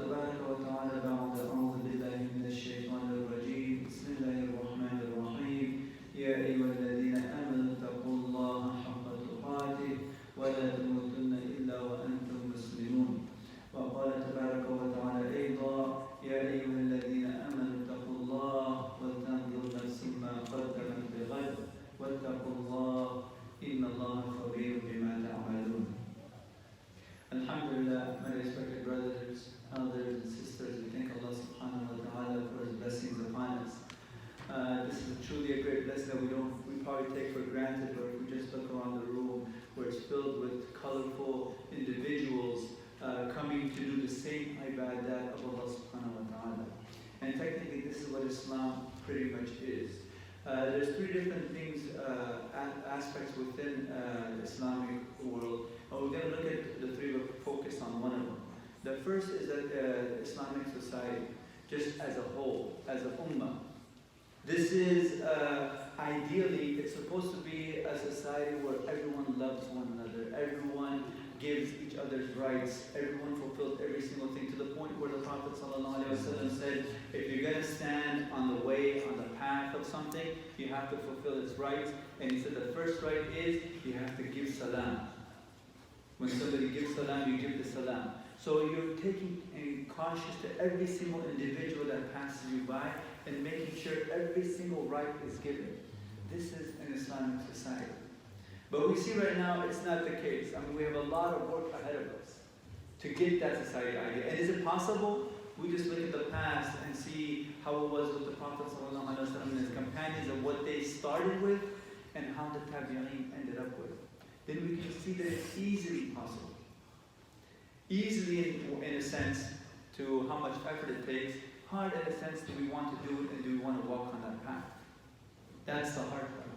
تبارك وتعالى بعد أعوذ بالله من الشيطان الرجيم بسم الله الرحمن الرحيم يا أيها الذين آمنوا اتقوا الله حق تقاته ولا تموتن إلا وأنتم مسلمون. وقال تبارك وتعالى أيضا يا أيها الذين آمنوا اتقوا الله ولتنظر نفس ما قدمت لغد واتقوا الله إن الله خبير بما تعملون. Alhamdulillah, my respected brothers, elders and sisters, we thank Allah subhanahu wa ta'ala for His blessings upon us. This is truly a great blessing that we probably take for granted, or if we just look around the room where it's filled with colorful individuals coming to do the same ibadat of Allah subhanahu wa ta'ala. And technically this is what Islam pretty much is. There's three different things, aspects within the Islamic world. We're going to look at the three, but focus on one of them. The first is that Islamic society, just as a whole, as a ummah. This is, ideally, it's supposed to be a society where everyone loves one another, everyone gives each other's rights, everyone fulfills every single thing, to the point where the Prophet ﷺ said, if you're going to stand on the way, on the path of something, you have to fulfill its rights. And he said the first right is, you have to give salam. When somebody gives salam, you give the salam. So you're taking cautious to every single individual that passes you by and making sure every single right is given. This is an Islamic society. But we see right now it's not the case. I mean, we have a lot of work ahead of us to get that society idea. And is it possible? We just look at the past and see how it was with the Prophet ﷺ and his companions and what they started with and how the tabi'een ended up with. Then we can see that it's easily possible. Easily in a sense to how much effort it takes. Hard in a sense, do we want to do it and do we want to walk on that path? That's the hard part.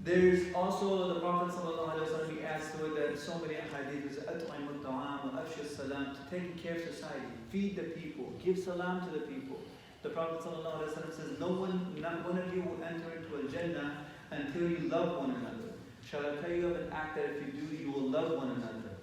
There's also the Prophet ﷺ, he adds to it that so many hadiths, أَطْعِمُ الطَّعَامُ وَأَفْشُ السَّلَامُ, to taking care of society, feed the people, give salam to the people. The Prophet ﷺ says, not one of you will enter into a Jannah until you love one another. Shall I tell you of an act that if you do, you will love one another?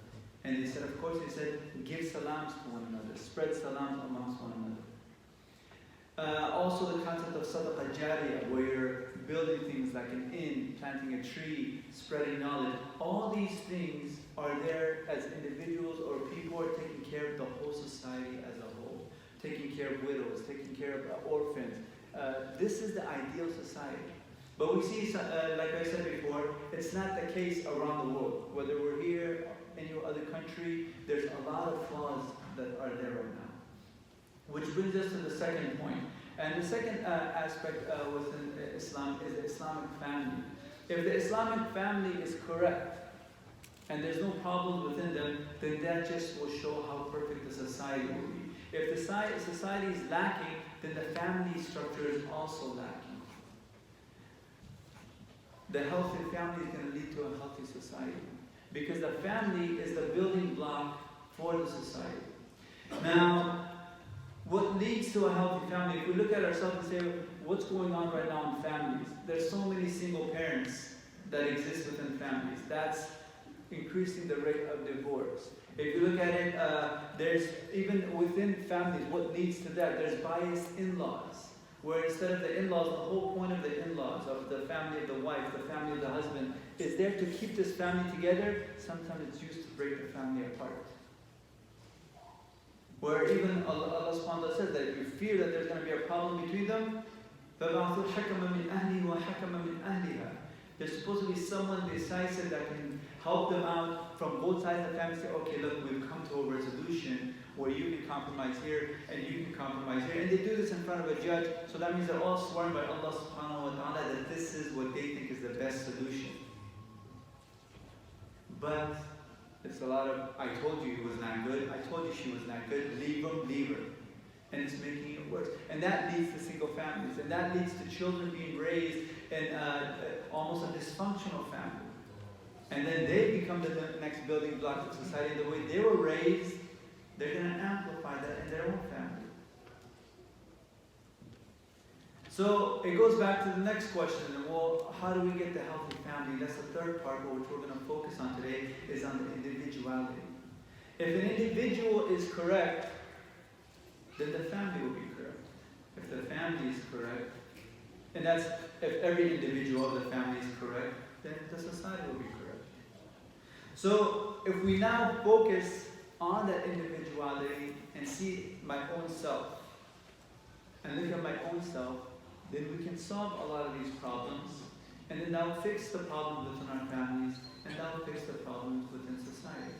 And he said, of course, he said, give salams to one another, spread salams amongst one another. Also the concept of sadaqah jariyah, where you're building things like an inn, planting a tree, spreading knowledge. All these things are there as individuals or people are taking care of the whole society as a whole. Taking care of widows, taking care of orphans. This is the ideal society. But we see, like I said before, it's not the case around the world. Whether we're here, in your other country, there's a lot of flaws that are there right now. Which brings us to the second point. And the second aspect within Islam is the Islamic family. If the Islamic family is correct, and there's no problems within them, then that just will show how perfect the society will be. If the society is lacking, then the family structure is also lacking. The healthy family is going to lead to a healthy society. Because the family is the building block for the society. Now, what leads to a healthy family? If we look at ourselves and say, what's going on right now in families? There's so many single parents that exist within families. That's increasing the rate of divorce. If you look at it, there's even within families, what leads to that? There's biased in-laws. Where instead of the in-laws, the whole point of the in-laws, of the family of the wife, the family of the husband, is there to keep this family together. Sometimes it's used to break the family apart. Where even Allah subhanahu wa ta'ala says that if you fear that there's going to be a problem between them, فَبَعْثُوا حَكَمًا مِنْ أَهْلِهِ وَحَكَمًا مِنْ أَهْلِهَا. There's supposed to be someone decisive that can help them out from both sides of the family. Say, okay, look, we've come to a resolution where you can compromise here and you can compromise here. And they do this in front of a judge. So that means they're all sworn by Allah subhanahu wa ta'ala that this is what they think is the best solution. But it's a lot of, I told you he was not good. I told you she was not good. Leave him, leave her. And it's making it worse. And that leads to single families. And that leads to children being raised in almost a dysfunctional family. And then they become the next building block of society. The way they were raised, they're going to amplify that in their own family. So it goes back to the next question. Well, how do we get the healthy family? That's the third part, which we're going to focus on today, is on the individuality. If an individual is correct, then the family will be correct. If the family is correct, and that's if every individual of the family is correct, then the society will be correct. So if we now focus on that individuality and see my own self, and look at my own self, then we can solve a lot of these problems, and then that will fix the problems within our families, and that will fix the problems within society.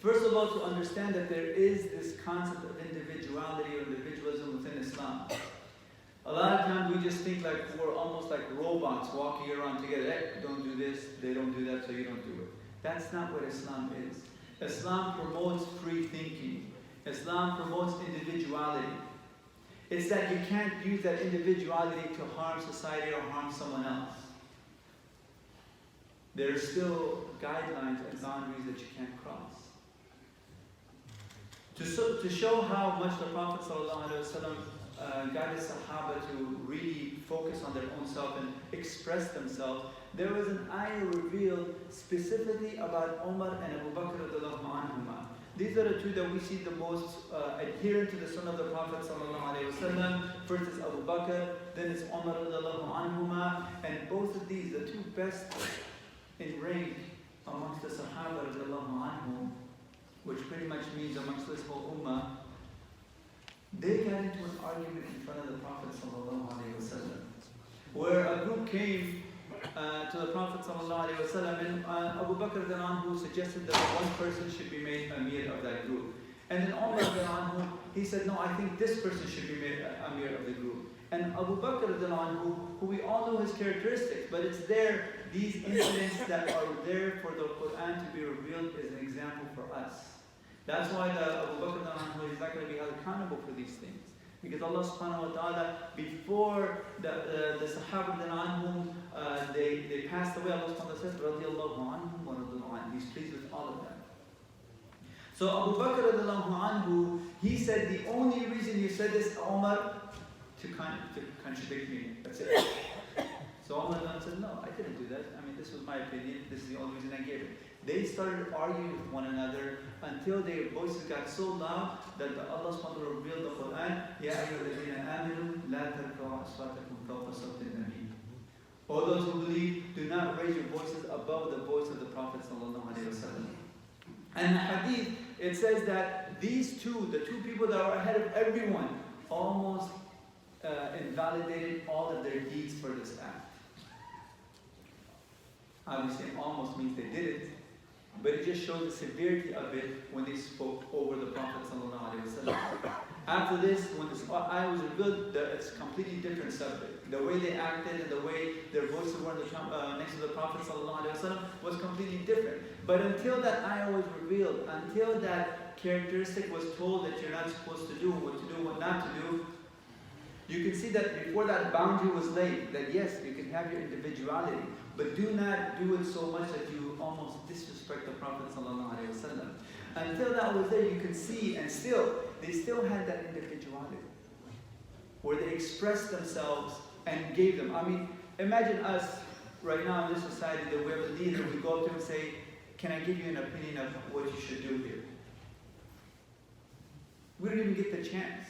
First of all, to understand that there is this concept of individuality or individualism within Islam. A lot of times we just think like we're almost like robots walking around together. Hey, don't do this, they don't do that, so you don't do it. That's not what Islam is. Islam promotes free thinking. Islam promotes individuality. It's that you can't use that individuality to harm society or harm someone else. There are still guidelines and boundaries that you can't cross. To show how much the Prophet ﷺ guided Sahaba to really focus on their own self and express themselves, there was an ayah revealed specifically about Umar and Abu Bakr radiallahu anhuma. These are the two that we see the most adherent to the sunnah of the Prophet ﷺ. First is Abu Bakr, then it's Umar radiallahu anhuma, and both of these, the two best in rank amongst the Sahaba radiallahu anhum, which pretty much means amongst this whole ummah, they got into an argument in front of the Prophet ﷺ, where a group came to the Prophet ﷺ, and Abu Bakr who suggested that one person should be made Amir of that group. And then Umar he said, no, I think this person should be made Amir of the group. And Abu Bakr who we all know his characteristics, but it's there, these incidents that are there for the Quran to be revealed is an example for us. That's why the Abu Bakr is not going to be held accountable for these things. Because Allah subhanahu wa ta'ala, before the Sahaba they passed away, Allah subhanahu wa ta'ala says, radiyallahu anhum wa radiyallahu anhum. He's pleased with all of them. So Abu Bakr radiyallahu anhu, he said the only reason you said this, Umar, to contradict me. That's it. So Umar said, no, I didn't do that. I mean, this was my opinion. This is the only reason I gave it. They started arguing with one another until their voices got so loud that Allah subhanahu wa ta'ala revealed the Quran, Ya ayyuhalladhina amanu la tarfa'u aswatakum fawqa sawti an-nabi. All those who believe, do not raise your voices above the voice of the Prophet sallallahu alaihi wasallam. And the hadith, it says that these two, the two people that are ahead of everyone, almost invalidated all of their deeds for this act. Obviously, almost means they did it. But it just shows the severity of it when they spoke over the Prophet ﷺ. After this, when this ayah was revealed, it's a completely different subject. The way they acted and the way their voices were next to the Prophet ﷺ was completely different. But until that ayah was revealed, until that characteristic was told that you're not supposed to do, what to do, what not to do, you can see that before that boundary was laid, that yes, you can have your individuality, but do not do it so much that you almost disrespect the Prophet ﷺ. Until that was there, you could see, and they still had that individuality, where they expressed themselves and gave them. I mean, imagine us right now in this society that we have a leader, we go up to him and say, can I give you an opinion of what you should do here? We don't even get the chance.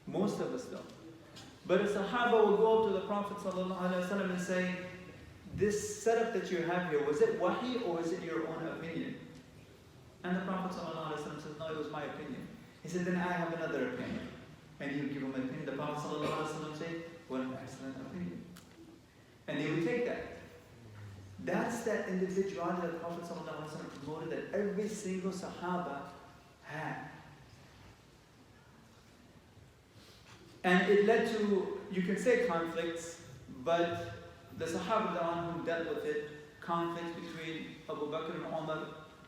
Most of us don't. But a Sahaba will go up to the Prophet ﷺ and say, this setup that you have here, was it wahi or is it your own opinion? And the Prophet ﷺ says, no, it was my opinion. He said, then I have another opinion. And he would give him an opinion. The Prophet ﷺ would say, what an excellent opinion. And they would take that. That's that individuality that the Prophet ﷺ promoted that every single Sahaba had. And it led to, you can say conflicts, but the Sahaba who dealt with it, conflicts between Abu Bakr and Umar,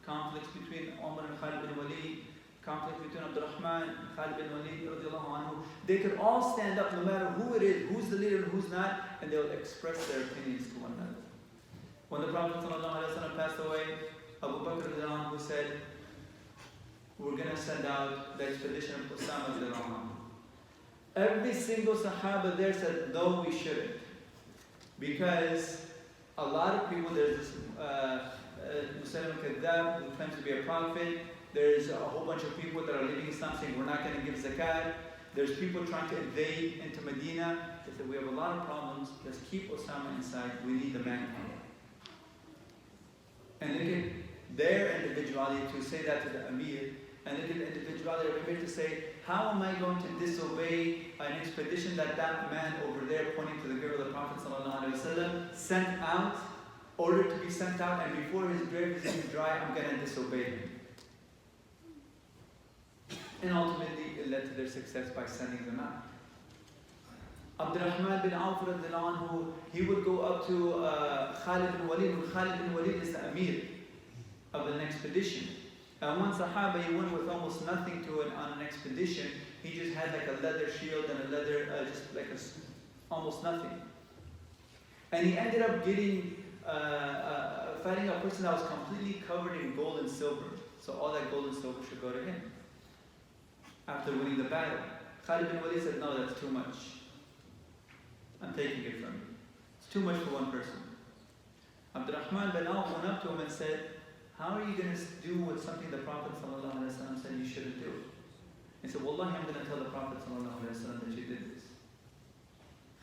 conflicts between Umar and Khalid bin Walid, conflicts between Abdurrahman and Khalid bin Walid, radiallahu anhu. They could all stand up no matter who it is, who's the leader and who's not, and they will express their opinions to one another. When the Prophet ﷺ passed away, Abu Bakr radiallahu anhu said, we're going to send out the expedition of Usama radiallahu anhu. Every single Sahaba there said, no, we shouldn't. Because a lot of people, there's this Muslim Kadhab, who claims to be a prophet. There's a whole bunch of people that are leaving Islam saying we're not going to give zakat. There's people trying to invade into Medina. They said we have a lot of problems. Let's keep Osama inside. We need the manpower. And look at their individuality to say that to the Amir. And look at the individuality of Amir to say, how am I going to disobey an expedition that man over there, pointing to the grave of the Prophet ﷺ, sent out, ordered to be sent out, and before his grave is even dry, I'm going to disobey him. And ultimately, it led to their success by sending them out. Abdurrahman bin Auf, he would go up to Khalid bin Walid, and Khalid bin Walid is the Amir of an expedition. And one Sahaba, he went with almost nothing on an expedition. He just had like a leather shield and a leather, just like almost nothing. And he ended up fighting a person that was completely covered in gold and silver. So all that gold and silver should go to him. After winning the battle, Khalid bin Walid said, no, that's too much. I'm taking it from you. It's too much for one person. Abdurrahman bin Auf went up to him and said, how are you going to do with something the Prophet ﷺ said you shouldn't do? He said, Wallahi, I'm going to tell the Prophet ﷺ that you did this.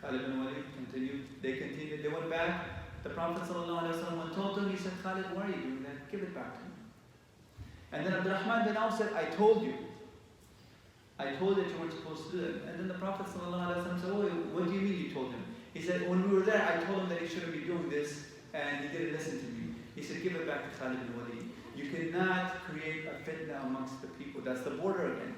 Khalid bin Walid continued. They continued. They went back. The Prophet ﷺ told him, he said, Khalid, why are you doing that? Give it back to me. And then Abdurrahman bin Auf said, I told you. I told that you weren't supposed to do that. And then the Prophet ﷺ said, oh, what do you mean you told him? He said, when we were there, I told him that he shouldn't be doing this, and he didn't listen to me. He said, give it back to Khalid bin Walid. You cannot create a fitna amongst the people. That's the border again.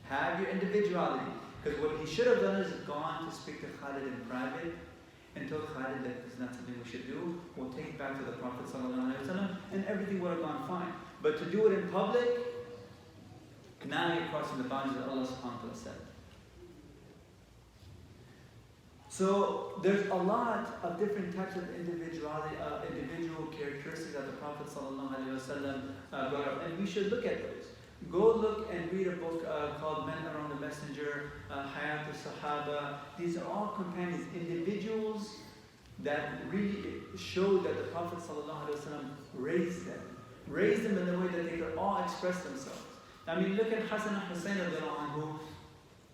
Have your individuality. Because what he should have done is gone to speak to Khalid in private and told Khalid that this is not something we should do. We'll take it back to the Prophet ﷺ, and everything would have gone fine. But to do it in public, now you're crossing the boundaries that Allah subhanahu wa ta'ala said. So there's a lot of different types of individuality, individual characteristics that the Prophet ﷺ brought up, and we should look at those. Go look and read a book called Men Around the Messenger, Hayat al-Sahaba. These are all companions, individuals that really show that the Prophet ﷺ raised them in the way that they could all express themselves. I mean, look at Hassan and Hussein anhu.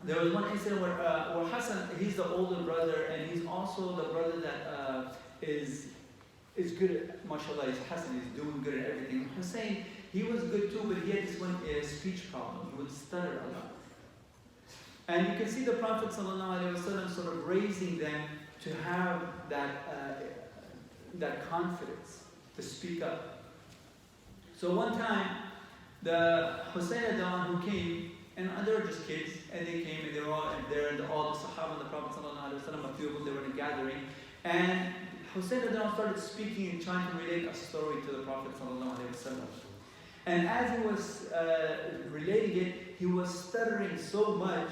There was one incident where Hassan, he's the older brother, and he's also the brother that is good at, mashallah, he's Hassan, he's doing good at everything. Hussein, he was good too, but he had this one speech problem. He would stutter a lot. And you can see the Prophet ﷺ sort of raising them to have that confidence to speak up. So one time, the Hussein who came, and they were just kids, and they came and they were all there, and all the Sahaba and the Prophet ﷺ, a few of them, they were in a gathering, and Hussein started speaking and trying to relate a story to the Prophet ﷺ. And as he was relating it, he was stuttering so much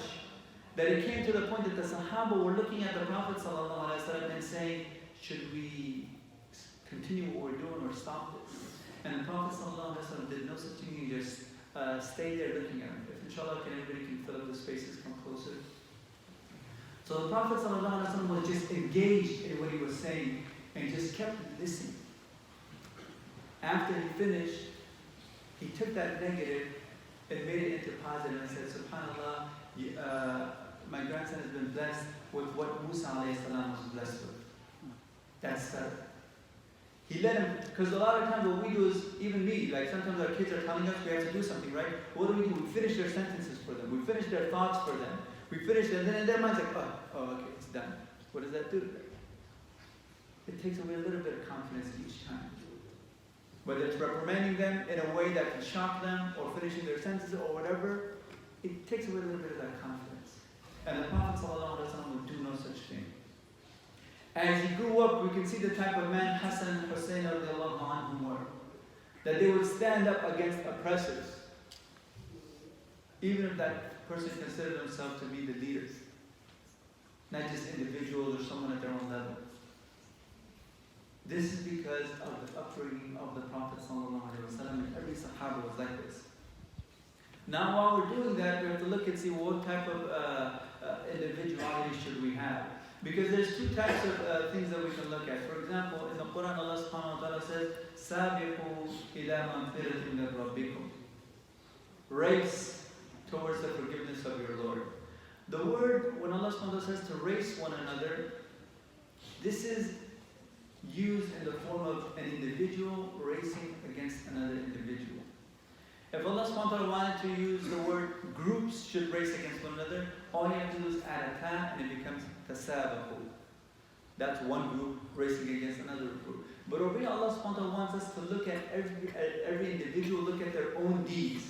that it came to the point that the Sahaba were looking at the Prophet ﷺ and saying, should we continue what we're doing or stop this? And the Prophet ﷺ did no such thing, he just stayed there looking at him. If inshallah everybody can fill up the spaces, come closer. So the Prophet ﷺ was just engaged in what he was saying and just kept listening. After he finished, he took that negative and made it into positive and said, SubhanAllah, my grandson has been blessed with what Musa was blessed with. That's that. He let him, because a lot of times what we do is, even me, like sometimes our kids are telling us we have to do something, right? What do? We finish their sentences for them. We finish their thoughts for them. We finish them, and then in their mind's like, oh, okay, it's done. What does that do? It takes away a little bit of confidence each time. Whether it's reprimanding them in a way that can shock them, or finishing their sentences, or whatever, it takes away a little bit of that confidence. And the Prophet ﷺ would do no such thing. As he grew up, we can see the type of man Hassan and Hussein were. That they would stand up against oppressors, even if that person considered themselves to be the leaders. Not just individuals or someone at their own level. This is because of the upbringing of the Prophet ﷺ, and every Sahaba was like this. Now while we're doing that, we have to look and see what type of individuality should we have. Because there's two types of things that we can look at. For example, in the Quran, Allah subhanahu wa ta'ala says, سَابِقُوا إِلَى مَغْفِرَةٍ مِّن رَبِّكُمْ. Race towards the forgiveness of your Lord. The word, when Allah subhanahu wa ta'ala says to race one another, this is used in the form of an individual racing against another individual. If Allah subhanahu wa ta'ala wanted to use the word groups should race against one another, all you have to do is add a ta and it becomes tasabaqu. That's one group racing against another group. But over here Allah subhanahu wa ta'ala wants us to look at every individual, look at their own deeds.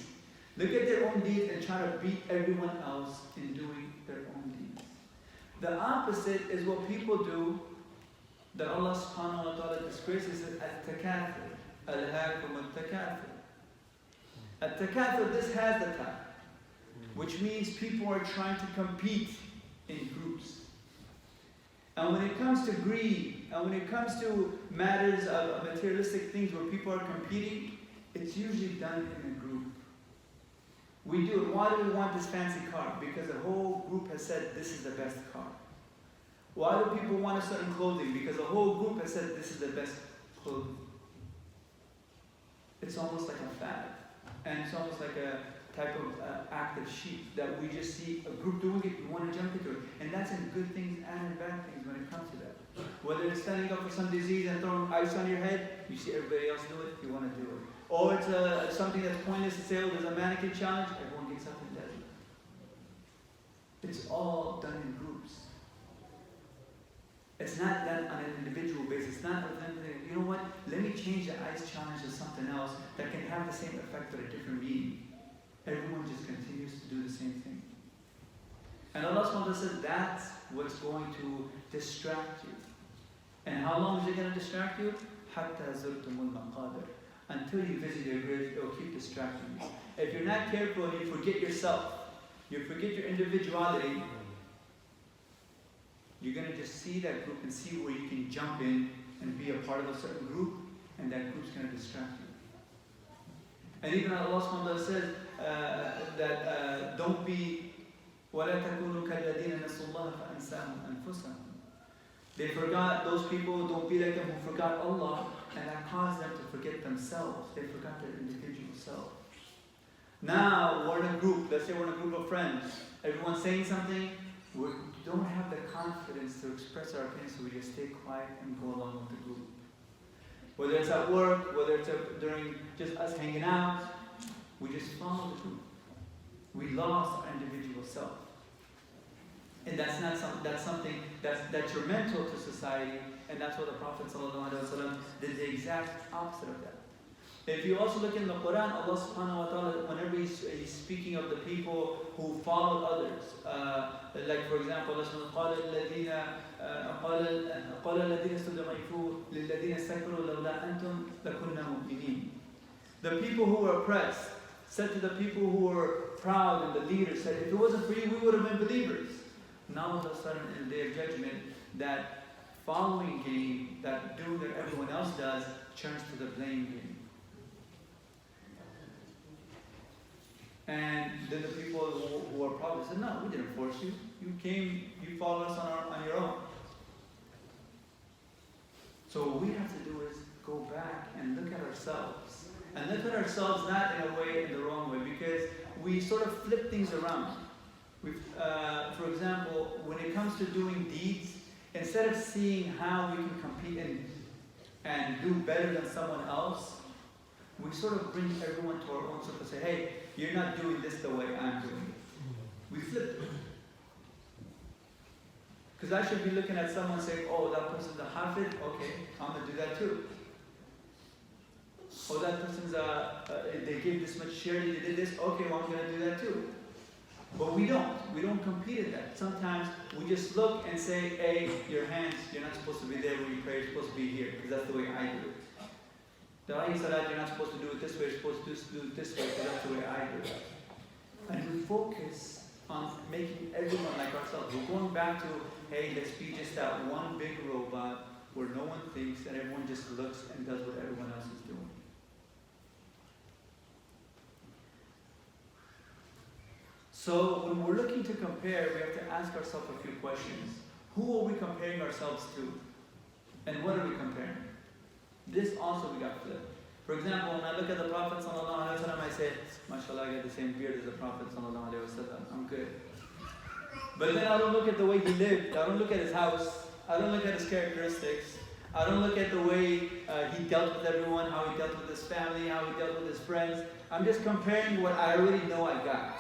Look at their own deeds and try to beat everyone else in doing their own deeds. The opposite is what people do that Allah subhanahu wa ta'ala disgraces as at-takathur. Alhaakum at-takathur. At-takathur, this has the ta, which means people are trying to compete in groups. And when it comes to greed, and when it comes to matters of materialistic things where people are competing, it's usually done in a group. We do it. Why do we want this fancy car? Because the whole group has said this is the best car. Why do people want a certain clothing? Because the whole group has said this is the best clothing. It's almost like a fad. And it's almost like a type of act of sheep that we just see a group doing it, we want to jump into it. And that's in good things and in bad things when it comes to that. Whether it's standing up for some disease and throwing ice on your head, you see everybody else do it, you want to do it. Or it's something that's pointless to say, oh, there's a mannequin challenge, everyone gets up and does it. It's all done in groups. It's not done on an individual basis. It's not, you know what, let me change the ice challenge to something else that can have the same effect but a different meaning. Everyone just continues to do the same thing. And Allah subhanahu wa ta'ala says that's what's going to distract you. And how long is it going to distract you? حَتَّى زُرْتُمُ الْمَقَابِرِ. Until you visit your grave, it will keep distracting you. If you're not careful, you forget yourself. You forget your individuality. You're going to just see that group and see where you can jump in and be a part of a certain group, and that group's going to distract you. And even Allah subhanahu wa ta'ala says that don't be وَلَا تَكُونُوا كَالَّذِينَ نَسُوا اللَّهَ فَأَنْسَاهُمْ أَنفُسَهُم. They forgot, those people, don't be like them who forgot Allah, and that caused them to forget themselves. They forgot their individual self. Now, we're in a group, let's say we're in a group of friends. Everyone's saying something, we don't have the confidence to express our opinions, so we just stay quiet and go along with the group. Whether it's at work, whether it's during just us hanging out, we just follow the group. We lost our individual self. And that's not something that's detrimental to society, and that's what the Prophet ﷺ did the exact opposite of that. If you also look in the Quran, Allah subhanahu wa ta'ala, whenever he's speaking of the people who followed others, like for example, Allah subhanahu wa ta'ala, قَالَ الَّذِينَ اسْتُضْعِفُوا لِلَّذِينَ اسْتَكْبَرُوا لَوْلَا أَنْتُمْ لَكُنَّا مُؤْمِنِينَ. The people who were oppressed said to the people who were proud, and the leaders said, if it wasn't for you, we would have been believers. Now all of a sudden in the day of judgment, that following game, that doing what everyone else does, turns to the blame game. And then the people who are proud said, no, we didn't force you. You came, you followed us on your own. So what we have to do is go back and look at ourselves. And look at ourselves not in a way, in the wrong way, because we sort of flip things around. For example, when it comes to doing deeds, instead of seeing how we can compete and do better than someone else, we sort of bring everyone to our own circle and say, hey, you're not doing this the way I'm doing it. We flip it. Because I should be looking at someone saying, oh, that person's a hafid, okay, I'm going to do that too. Oh, that person's they gave this much charity, they did this, okay, well, I'm going to do that too. But we don't compete at that. Sometimes we just look and say, hey, your hands, you're not supposed to be there when you pray, you're supposed to be here, because that's the way I do it. The alayhi salat, you're not supposed to do it this way, you're supposed to do it this way, because that's the way I do it. And we focus on making everyone like ourselves. We're going back to, hey, let's be just that one big robot where no one thinks and everyone just looks and does what everyone else is doing. So when we're looking to compare, we have to ask ourselves a few questions. Who are we comparing ourselves to? And what are we comparing? This also we got flipped. For example, when I look at the Prophet ﷺ, I say, MashaAllah, I got the same beard as the Prophet ﷺ. I'm good. But then I don't look at the way he lived. I don't look at his house. I don't look at his characteristics. I don't look at the way he dealt with everyone, how he dealt with his family, how he dealt with his friends. I'm just comparing what I already know I got.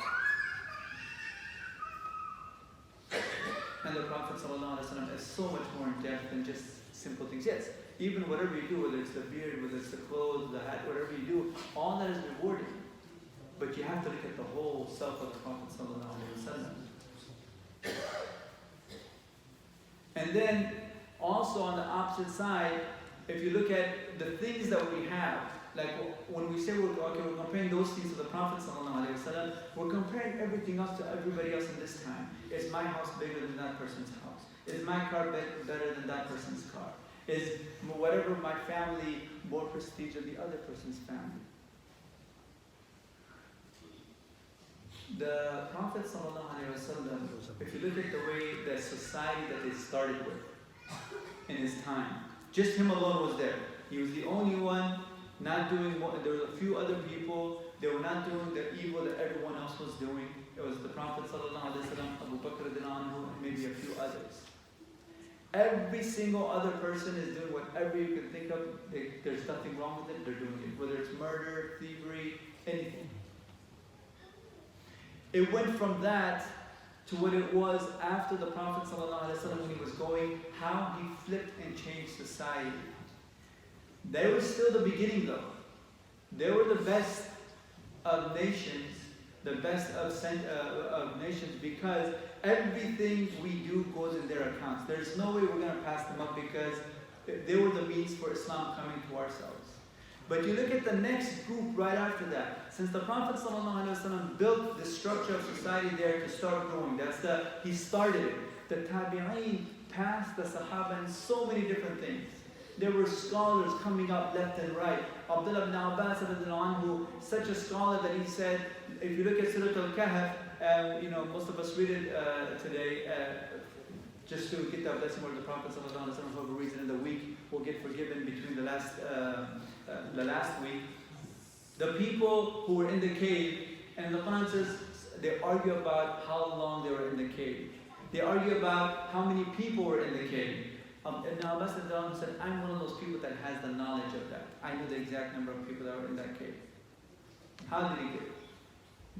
And the Prophet ﷺ is so much more in depth than just simple things. Yes, even whatever you do, whether it's the beard, whether it's the clothes, the hat, whatever you do, all that is rewarded. But you have to look at the whole self of the Prophet ﷺ. And then also on the opposite side, if you look at the things that we have, like when we say we're comparing those things to the Prophet ﷺ, we're comparing everything else to everybody else in this time. Is my house bigger than that person's house? Is my car better than that person's car? Is whatever my family more prestige than the other person's family? The Prophet ﷺ, if you look at the way the society that they started with in his time, just him alone was there. He was the only one not doing what, there were a few other people, they were not doing the evil that everyone else was doing. It was the Prophet ﷺ, Abu Bakr, and maybe a few others. Every single other person is doing whatever you can think of. There's nothing wrong with it, they're doing it. Whether it's murder, thievery, anything. It went from that to what it was after the Prophet ﷺ when he was going, how he flipped and changed society. They were still the beginning though. They were the best of nations, the best of nations, because everything we do goes in their accounts. There's no way we're going to pass them up because they were the means for Islam coming to ourselves. But you look at the next group right after that. Since the Prophet ﷺ built the structure of society there to start growing, he started it. The Tabi'een passed the Sahaba in so many different things. There were scholars coming up left and right. Abdullah ibn Abbas, such a scholar that he said, if you look at Surah Al-Kahf, most of us read it today, just to get that blessing where the Prophet ﷺ, for whatever reason in the week, will get forgiven between the last week. The people who were in the cave, and the Quran says, they argue about how long they were in the cave. They argue about how many people were in the cave. Ibn Abbas said, I'm one of those people that has the knowledge of that. I know the exact number of people that were in that cave. How did he get it?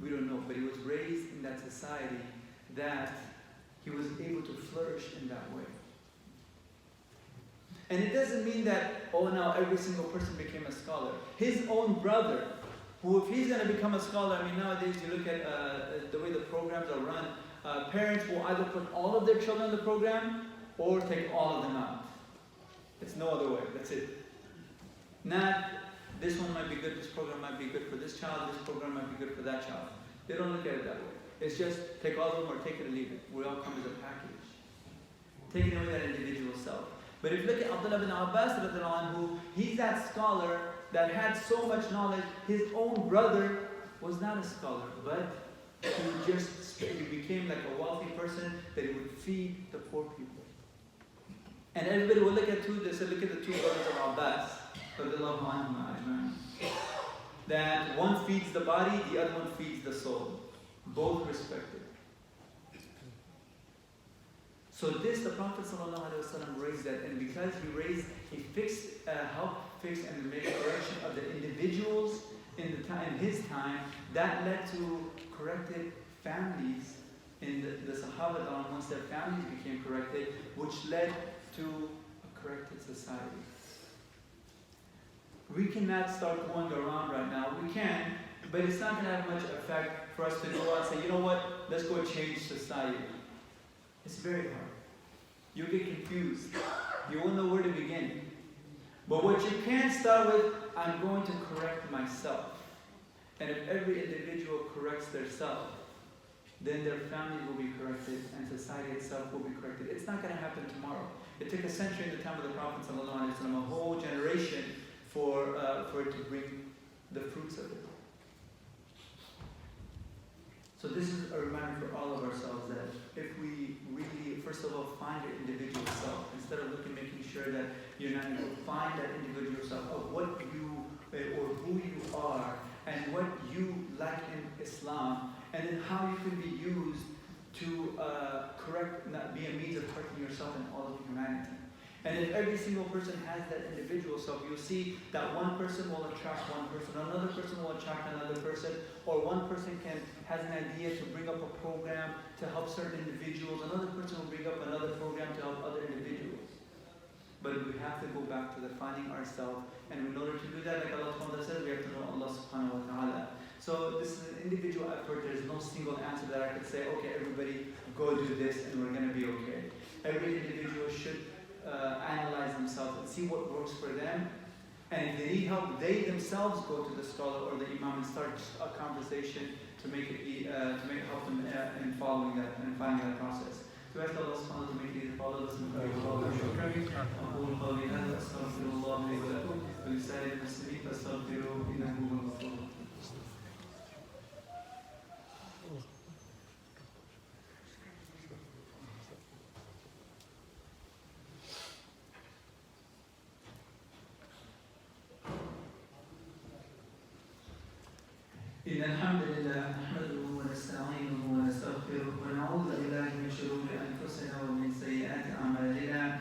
We don't know, but he was raised in that society that he was able to flourish in that way. And it doesn't mean that, now every single person became a scholar. His own brother, who if he's going to become a scholar, nowadays you look at the way the programs are run, parents will either put all of their children in the program or take all of them out. It's no other way, that's it. Not, this one might be good, this program might be good for this child, this program might be good for that child. They don't look at it that way. It's just take all of them or take it or leave it. We all come as a package. Taking away that individual self. But if you look at Abdullah ibn Abbas, he's that scholar that had so much knowledge. His own brother was not a scholar, but he became like a wealthy person that he would feed the poor people. And everybody would look at they said, look at the two brothers of Abbas, that one feeds the body, the other one feeds the soul. Both respected. So this, the Prophet ﷺ raised that, and because he helped fix and make correction of the individuals in his time, that led to corrected families in the Sahaba once their families became corrected, which led to a corrected society. We cannot start going around right now. We can, but it's not going to have much effect for us to go out and say, you know what, let's go change society. It's very hard. You'll get confused. You won't know where to begin. But what you can start with, I'm going to correct myself. And if every individual corrects their self, then their families will be corrected and society itself will be corrected. It's not going to happen tomorrow. It took a century in the time of the Prophet ﷺ, a whole generation for it to bring the fruits of it. So this is a reminder for all of ourselves that if we really, first of all, find your individual self, instead of making sure that you're not going to find that individual self of what you or who you are and what you like in Islam, and then how you can be used to not be a means of hurting yourself and all of humanity. And if every single person has that individual self, you'll see that one person will attract one person, another person will attract another person, or one person has an idea to bring up a program to help certain individuals, another person will bring up another program to help other individuals. But we have to go back to the finding ourselves, and in order to do that, like Allah says, we have to know Allah subhanahu wa ta'ala. So this is an individual effort. There's no single answer that I could say, okay, everybody go do this and we're going to be okay. Every individual should analyze themselves and see what works for them. And if they need help, they themselves go to the scholar or the Imam and start a conversation to help them in following that and finding that process. So ask Allah subhanahu wa ta'ala to make it follow us and follow us. أقول قولي هذا أستغفر الله لي ولكم ولسائر المسلمين فاستغفروه إنه هو الغفور. إن الحمد لله نحمده ونستعينه ونستغفره ونعوذ بالله من شرور أنفسنا ومن سيئات أعمالنا.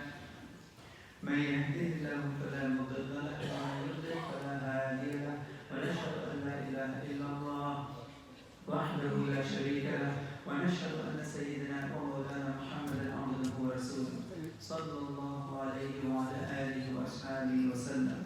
من يهده الله فلا مضل له ومن يضلل فلا هادي له ونشهد أن لا إله إلا الله وحده لا شريك له ونشهد أن سيدنا ومولانا محمدا عبده ورسوله صلى الله عليه وعلى آله وأصحابه وسلم.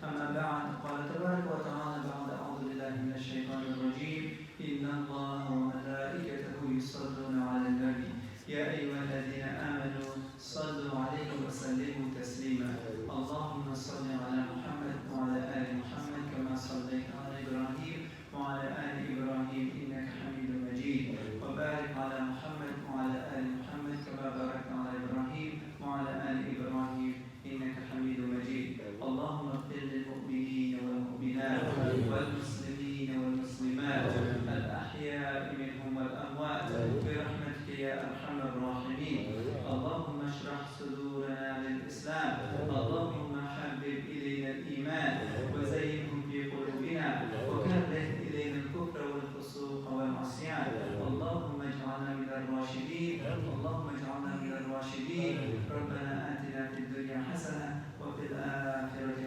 أما بعد قال تبارك وتعالى بعد أعوذ بالله من الشيطان الرجيم إن الله وملائكته يصلون على النبي يا أيها الذين آمنوا صلوا عليه وسلموا تسليما. اللهم صل على محمد وعلى آل محمد كما صليت على إبراهيم وعلى آل إبراهيم إنك حميد مجيد وبارك على محمد وعلى آل محمد كما باركت على إبراهيم وعلى آل إبراهيم إنك حميد مجيد. اللهم اغفر للمؤمنين والمؤمنات والمسلمين والمسلمات الأحياء منهم والأموات برحمتك يا أرحم الراحمين. اللهم اشرح صدورنا للإسلام. اللهم حبب إلينا الإيمان وزينه في قلوبنا وكره إلينا الكفر والفسوق والعصيان. اللهم اجعلنا من الراشدين. اللهم اجعلنا من الراشدين. ربنا آتنا في الدنيا حسنة وفي الآخرة